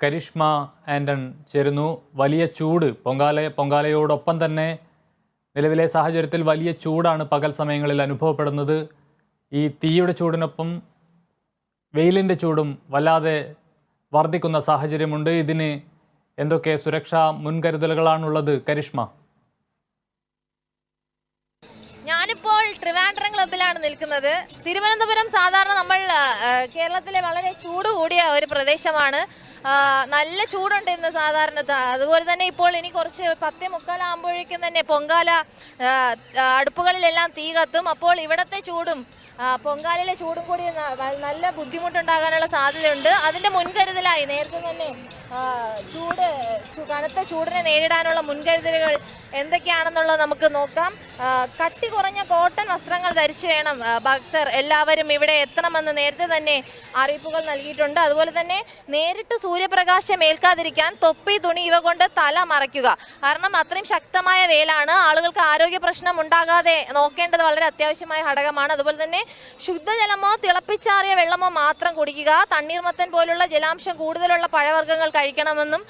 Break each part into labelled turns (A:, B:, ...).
A: കരിഷ്മ ആൻഡൺ ചേരുന്നു. വലിയ ചൂട് പൊങ്കാലയോടൊപ്പം തന്നെ നിലവിലെ സാഹചര്യത്തിൽ വലിയ ചൂടാണ് പകൽ സമയങ്ങളിൽ അനുഭവപ്പെടുന്നത്. ഈ തീയുടെ ചൂടിനൊപ്പം വെയിലിൻ്റെ ചൂടും വല്ലാതെ വർദ്ധിക്കുന്ന സാഹചര്യമുണ്ട്. ഇതിന് എന്തൊക്കെ സുരക്ഷാ മുൻകരുതലുകളാണുള്ളത് കരിഷ്മ?
B: ഞാനിപ്പോൾ ട്രിവാൻഡ്രം ക്ലബ്ബിലാണ് നിൽക്കുന്നത്. തിരുവനന്തപുരം സാധാരണ നമ്മൾ കേരളത്തിലെ വളരെ ചൂട് കൂടിയ ഒരു പ്രദേശമാണ്. നല്ല ചൂടുണ്ട് ഇന്ന് സാധാരണ. അതുപോലെ തന്നെ ഇപ്പോൾ ഇനി കുറച്ച് 10:45 ആകുമ്പോഴേക്കും തന്നെ പൊങ്കാല അടുപ്പുകളിലെല്ലാം തീ കത്തും. അപ്പോൾ ഇവിടുത്തെ ചൂടും പൊങ്കാലയിലെ ചൂടും കൂടി നല്ല ബുദ്ധിമുട്ടുണ്ടാകാനുള്ള സാധ്യതയുണ്ട്. അതിൻ്റെ മുൻകരുതലായി നേരത്തെ തന്നെ കനത്ത ചൂടിനെ നേരിടാനുള്ള മുൻകരുതലുകൾ എന്തൊക്കെയാണെന്നുള്ളത് നമുക്ക് നോക്കാം. കട്ടി കുറഞ്ഞ കോട്ടൺ വസ്ത്രങ്ങൾ ധരിച്ചു വേണം ഭക്തർ എല്ലാവരും ഇവിടെ എത്തണമെന്ന് നേരത്തെ തന്നെ അറിയിപ്പുകൾ നൽകിയിട്ടുണ്ട്. അതുപോലെ തന്നെ നേരിട്ട് സൂര്യപ്രകാശം ഏൽക്കാതിരിക്കാൻ തൊപ്പി, തുണി ഇവ കൊണ്ട് തല മറയ്ക്കുക. കാരണം അത്രയും ശക്തമായ വെയിലാണ്. ആളുകൾക്ക് ആരോഗ്യ പ്രശ്നം ഉണ്ടാകാതെ നോക്കേണ്ടത് വളരെ അത്യാവശ്യമായ ഘടകമാണ്. അതുപോലെ തന്നെ ശുദ്ധജലമോ തിളപ്പിച്ചാറിയ വെള്ളമോ മാത്രം കുടിക്കുക. തണ്ണീർമത്തൻ പോലുള്ള ജലാംശം കൂടുതലുള്ള പഴവർഗ്ഗങ്ങൾ കഴിക്കണമെന്നും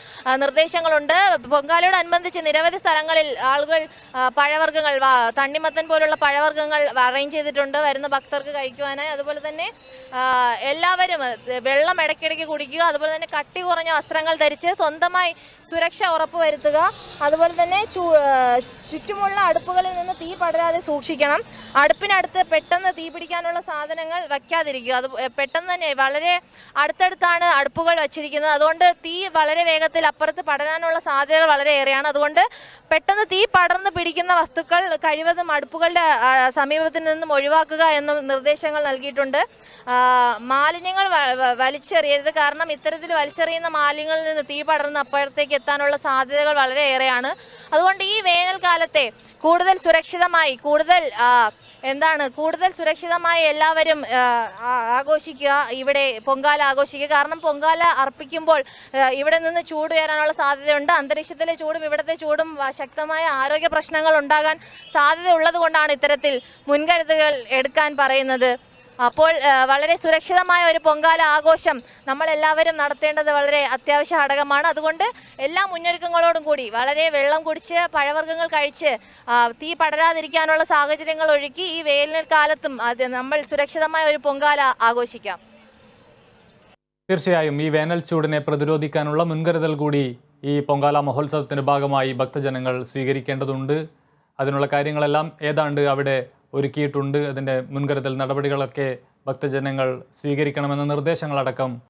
B: നിർദ്ദേശങ്ങളുണ്ട്. പൊങ്കാലയോടനുബന്ധിച്ച് നിരവധി സ്ഥലങ്ങളിൽ ആളുകൾ പഴവർഗ്ഗങ്ങൾ, തണ്ണിമത്തൻ പോലുള്ള പഴവർഗ്ഗങ്ങൾ അറേഞ്ച് ചെയ്തിട്ടുണ്ട് വരുന്ന ഭക്തർക്ക് കഴിക്കുവാനായി. അതുപോലെ തന്നെ എല്ലാവരും വെള്ളം ഇടയ്ക്കിടയ്ക്ക് കുടിക്കുക. അതുപോലെ തന്നെ കട്ടി കുറഞ്ഞ വസ്ത്രങ്ങൾ ധരിച്ച് സ്വന്തമായി സുരക്ഷ ഉറപ്പുവരുത്തുക. അതുപോലെ തന്നെ ചുറ്റുമുള്ള അടുപ്പുകളിൽ നിന്ന് തീ പടരാതെ സൂക്ഷിക്കണം. അടുപ്പിനടുത്ത് പെട്ടെന്ന് തീ പിടിക്കാനുള്ള സാധനങ്ങൾ വയ്ക്കാതിരിക്കുക. അത് പെട്ടെന്ന് തന്നെ വളരെ അടുത്തടുത്താണ് അടുപ്പുകൾ വച്ചിരിക്കുന്നത്. അതുകൊണ്ട് തീ വളരെ വേഗത്തിൽ അപ്പുറത്ത് പടരാനുള്ള സാധ്യതകൾ വളരെ ഏറെയാണ്. അതുകൊണ്ട് പെട്ടെന്ന് തീ പടർന്ന് പിടിക്കുന്ന വസ്തുക്കൾ കഴിവതും അടുപ്പുകളുടെ സമീപത്തിൽ നിന്നും ഒഴിവാക്കുക എന്നും നിർദ്ദേശങ്ങൾ നൽകിയിട്ടുണ്ട്. മാലിന്യങ്ങൾ വലിച്ചെറിയരുത്. കാരണം ഇത്തരത്തിൽ വലിച്ചെറിയുന്ന മാലിന്യങ്ങളിൽ നിന്ന് തീ പടർന്ന് അപ്പുറത്തേക്ക് എത്താനുള്ള സാധ്യതകൾ വളരെ ഏറെയാണ്. അതുകൊണ്ട് ഈ വേനൽക്കാലത്തെ കൂടുതൽ സുരക്ഷിതമായി കൂടുതൽ സുരക്ഷിതമായി എല്ലാവരും ആഘോഷിക്കുക, ഇവിടെ പൊങ്കാല ആഘോഷിക്കുക. കാരണം പൊങ്കാല അർപ്പിക്കുമ്പോൾ ഇവിടെ നിന്ന് ചൂട് ഉയരാനുള്ള സാധ്യതയുണ്ട്. അന്തരീക്ഷത്തിലെ ചൂടും ഇവിടുത്തെ ചൂടും ശക്തമായ ആരോഗ്യ പ്രശ്നങ്ങൾ ഉണ്ടാകാൻ സാധ്യത ഉള്ളത് കൊണ്ടാണ് ഇത്തരത്തിൽ മുൻകരുതലുകൾ എടുക്കാൻ പറയുന്നത്. അപ്പോൾ വളരെ സുരക്ഷിതമായ ഒരു പൊങ്കാല ആഘോഷം നമ്മളെല്ലാവരും നടത്തേണ്ടത് വളരെ അത്യാവശ്യ ഘടകമാണ്. അതുകൊണ്ട് എല്ലാ മുന്നൊരുക്കങ്ങളോടും കൂടി വളരെ വെള്ളം കുടിച്ച് പഴവർഗ്ഗങ്ങൾ കഴിച്ച് തീ പടരാതിരിക്കാനുള്ള സാഹചര്യങ്ങൾ ഒരുക്കി ഈ വേനൽക്കാലത്തും നമ്മൾ സുരക്ഷിതമായ ഒരു പൊങ്കാല ആഘോഷിക്കാം.
A: തീർച്ചയായും ഈ വേനൽ ചൂടിനെ പ്രതിരോധിക്കാനുള്ള മുൻകരുതൽ കൂടി ഈ പൊങ്കാല മഹോത്സവത്തിൻ്റെ ഭാഗമായി ഭക്തജനങ്ങൾ സ്വീകരിക്കേണ്ടതുണ്ട്. അതിനുള്ള കാര്യങ്ങളെല്ലാം ഏതാണ്ട് അവിടെ ഒരുക്കിയിട്ടുണ്ട്. അതിൻ്റെ മുൻകരുതൽ നടപടികളൊക്കെ ഭക്തജനങ്ങൾ സ്വീകരിക്കണമെന്ന നിർദ്ദേശങ്ങളടക്കം